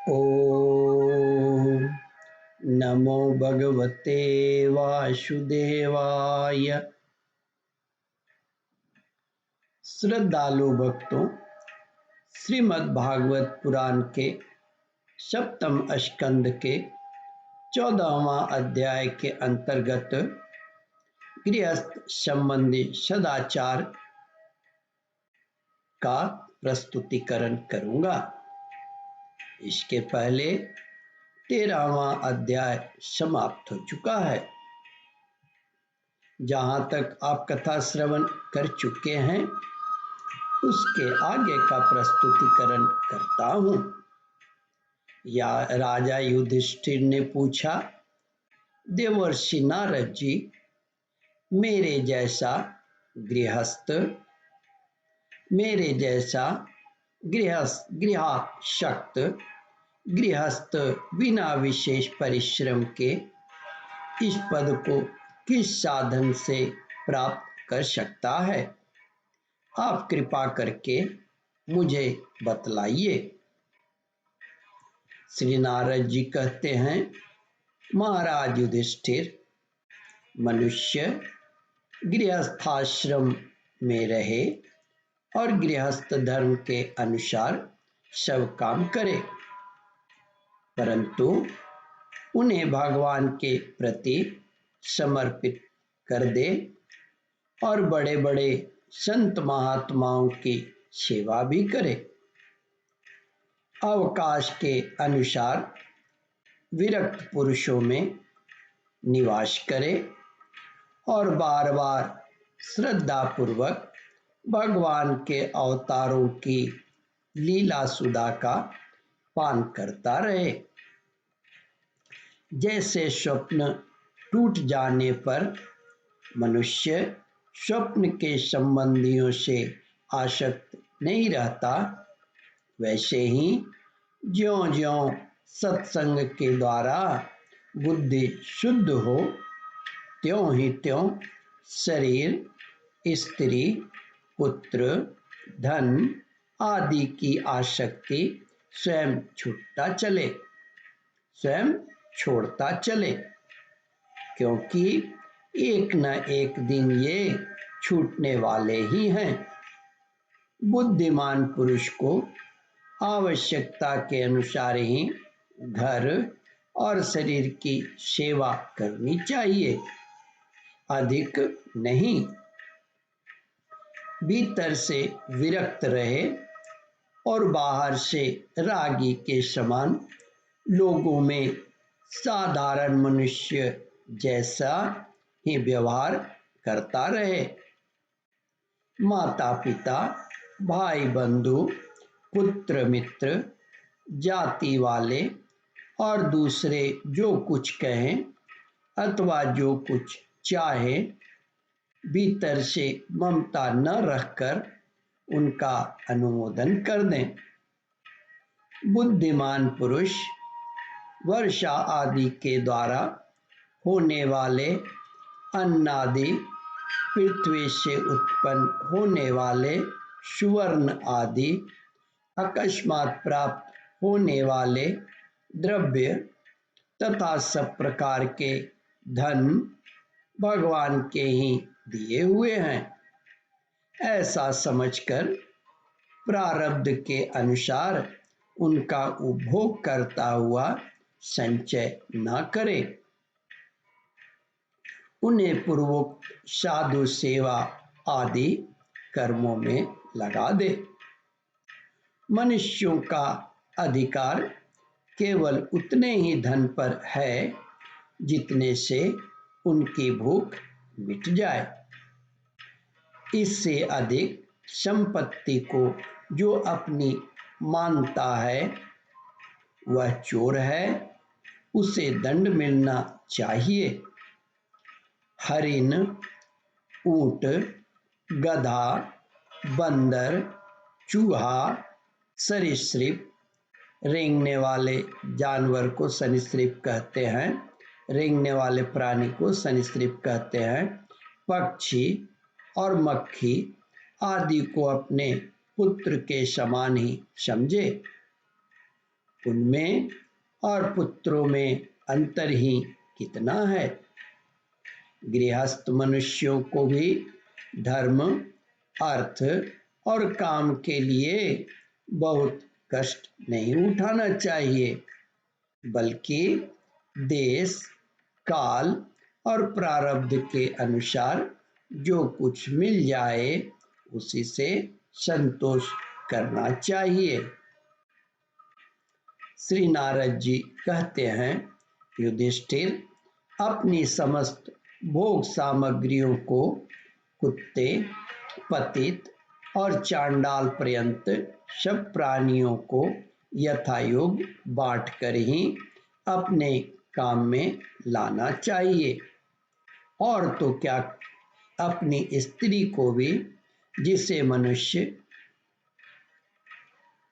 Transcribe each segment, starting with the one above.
ओम नमो भगवते वासुदेवाय। श्रद्धालु भक्तों, श्रीमद् भागवत पुराण के सप्तम स्कंद के 14वां अध्याय के अंतर्गत गृहस्थ संबंधी सदाचार का प्रस्तुतिकरण करूंगा। इसके पहले 13वां अध्याय समाप्त हो चुका है। जहां तक आप कथा श्रवण कर चुके हैं उसके आगे का प्रस्तुतिकरण करता हूं। या राजा युधिष्ठिर ने पूछा, देवर्षि नारद जी, मेरे जैसा गृहस्थ बिना विशेष परिश्रम के इस पद को किस साधन से प्राप्त कर सकता है? आप कृपा करके मुझे बतलाइए। श्री नारद जी कहते हैं, महाराज युधिष्ठिर, मनुष्य गृहस्थाश्रम में रहे और गृहस्थ धर्म के अनुसार सब काम करे, परंतु उन्हें भगवान के प्रति समर्पित कर दे और बड़े बड़े संत महात्माओं की सेवा भी करे। अवकाश के अनुसार विरक्त पुरुषों में निवास करे और बार बार श्रद्धा पूर्वक भगवान के अवतारों की लीला सुधा का पान करता रहे। जैसे स्वप्न टूट जाने पर मनुष्य स्वप्न के संबंधियों से आसक्त नहीं रहता, वैसे ही ज्यों-ज्यों सत्संग के द्वारा बुद्धि शुद्ध हो, त्यों ही त्यों शरीर, स्त्री, पुत्र, धन आदि की आसक्ति स्वयं छोड़ता चले, क्योंकि एक न एक दिन ये छूटने वाले ही हैं। बुद्धिमान पुरुष को आवश्यकता के अनुसार ही घर और शरीर की सेवा करनी चाहिए, अधिक नहीं। भीतर से विरक्त रहे और बाहर से रागी के समान लोगों में साधारण मनुष्य जैसा ही व्यवहार करता रहे। माता पिता, भाई बंधु, पुत्र मित्र, जाति वाले और दूसरे जो कुछ कहें अथवा जो कुछ चाहे, भीतर से ममता न रखकर उनका अनुमोदन कर दें। बुद्धिमान पुरुष वर्षा आदि के द्वारा होने वाले अन्नादि, पृथ्वी से उत्पन्न होने वाले सुवर्ण आदि, अकस्मात प्राप्त होने वाले द्रव्य तथा सब प्रकार के धन भगवान के ही दिए हुए हैं, ऐसा समझकर प्रारब्ध के अनुसार उनका उपभोग करता हुआ संचय न करे। उन्हें पूर्वोक्त साधु सेवा आदि कर्मों में लगा दे। मनुष्यों का अधिकार केवल उतने ही धन पर है जितने से उनकी भूख मिट जाए। इससे अधिक संपत्ति को जो अपनी मानता है वह चोर है, उसे दंड मिलना चाहिए। हरिण, ऊंट, गधा, बंदर, चूहा, सरीसृप, रेंगने वाले जानवर को सरीसृप कहते हैं, रेंगने वाले प्राणी को सरीसृप कहते हैं, पक्षी और मक्खी आदि को अपने पुत्र के समान ही समझे। उनमें और पुत्रों में अंतर ही कितना है। गृहस्थ मनुष्यों को भी धर्म, अर्थ और काम के लिए बहुत कष्ट नहीं उठाना चाहिए, बल्कि देश, काल और प्रारब्ध के अनुसार जो कुछ मिल जाए उसी से संतोष करना चाहिए। श्री नारद जी कहते हैं, युधिष्ठिर, अपनी समस्त भोग सामग्रियों को कुत्ते, पतित और चांडाल पर्यंत सब प्राणियों को यथायोग बांटकर ही अपने काम में लाना चाहिए। और तो क्या, अपनी स्त्री को भी, जिसे मनुष्य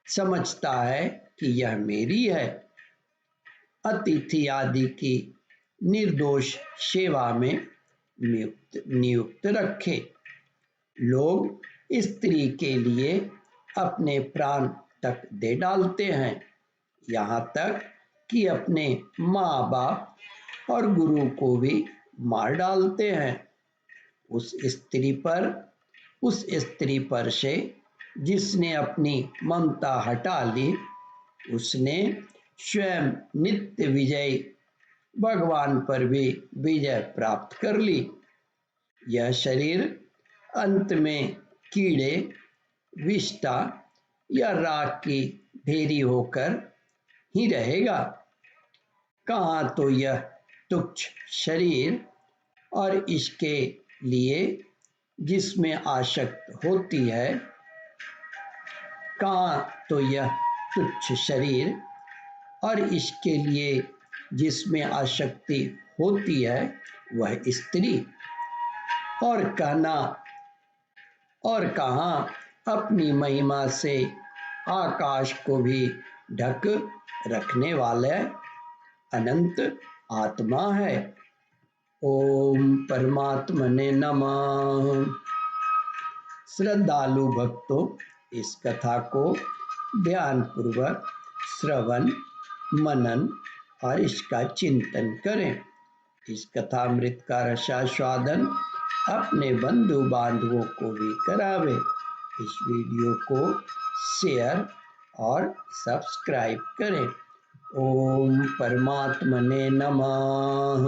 समझता है कि यह मेरी है, अतिथि आदि की निर्दोष सेवा में नियुक्त रखे। लोग स्त्री के लिए अपने प्राण तक दे डालते हैं, यहाँ तक कि अपने माँ बाप और गुरु को भी मार डालते हैं। उस स्त्री पर से जिसने अपनी ममता हटा ली, उसने स्वयं नित्य विजयी भगवान पर भी विजय प्राप्त कर ली। यह शरीर अंत में कीड़े, विष्ठा या राख की ढेरी होकर ही रहेगा। कहाँ तो यह तुच्छ शरीर और इसके लिए जिसमें आसक्त होती है, कहाँ तो यह तुच्छ शरीर और इसके लिए जिसमें आसक्ति होती है वह स्त्री, और कहाँ अपनी महिमा से आकाश को भी ढक रखने वाले अनंत आत्मा है। ओम परमात्मने नमः। श्रद्धालु भक्तों, इस कथा को ध्यानपूर्वक श्रवण, मनन और इसका चिंतन करें। इस कथामृत का रसास्वादन अपने बंधु बांधवों को भी करावे। इस वीडियो को शेयर और सब्सक्राइब करें। ओम परमात्मने नमः।